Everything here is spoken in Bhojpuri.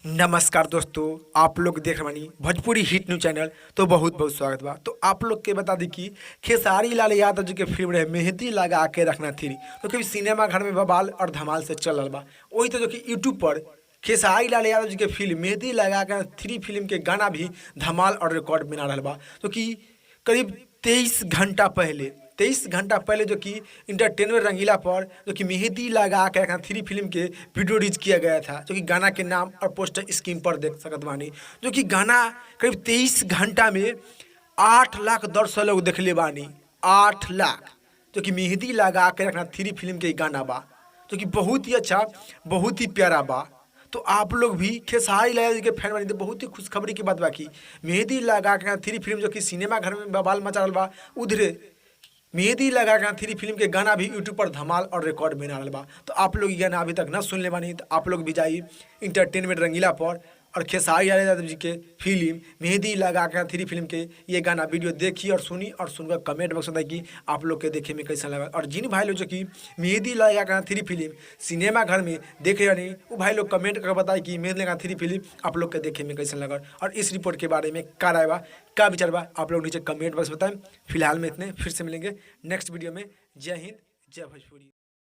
नमस्कार दोस्तों, आप लोग देख रहे बानी भोजपुरी हिट न्यूज चैनल। तो बहुत बहुत स्वागत बा। तो आप लोग के बता दी कि खेसारी लाल यादव जी के फिल्म रहे मेहंदी लगा के रखना थी, तो कभी सिनेमा घर में बवाल और धमाल से चल रहा बा। वही तो जो कि यूट्यूब पर खेसारी लाल यादव जी के फिल्म मेहंदी लगा कर 3 फिल्म के गाना भी धमाल और रिकॉर्ड बना रहा बा। तो कि करीब 23 घंटा पहले जो कि इंटरटेनमेंट रंगीला पर जो कि मेहंदी लगा के 3 फिल्म के वीडियो रिलीज किया गया था, जो कि गाना के नाम और पोस्टर स्क्रीन पर देख सकत बानी। जो कि गाना करीब 23 घंटा में 8 लाख दर्शक लोग देखले बानी। 8 लाख जो कि मेहंदी लगा के रखना 3 फिल्म के गाना बा, जो कि बहुत ही अच्छा, बहुत ही प्यारा बा। तो आप लोग भी खेसारी लाल जी के फैन बनी तो बहुत ही खुशखबरी की बात बा कि मेहंदी लगा के 3 फिल्म जो कि सिनेमा घर में बवाल मचा रहा बा, उधरे मेहंदी लगा के 3 फिल्म के गाना भी यूट्यूब पर धमाल और रिकॉर्ड बना रहा बा। तो आप लोग ये गाना अभी तक ना सुन ले बानी तो आप लोग भी जाइए इंटरटेनमेंट रंगीला पर और खेसारी लाल यादव जी के फिल्म मेहंदी लगा के 3 फिल्म के ये गाना वीडियो देखी और सुनी और सुनकर कमेंट बॉक्स में बताइए कि आप लोग के देखे में कैसा लगा। और जिन भाई लोग जो कि मेहंदी लगा के 3 फिल्म सिनेमा घर में देखे या नहीं, वो भाई लोग कमेंट करके बताए कि मेहंदी लगा 3 फिल्म आप लोग के देखे में कैसा लगा और इस रिपोर्ट के बारे में क्या राय बा, क्या विचार बा, आप लोग नीचे कमेंट बॉक्स बताएं। फिलहाल में इतने, फिर से मिलेंगे नेक्स्ट वीडियो में। जय हिंद, जय भोजपुरी।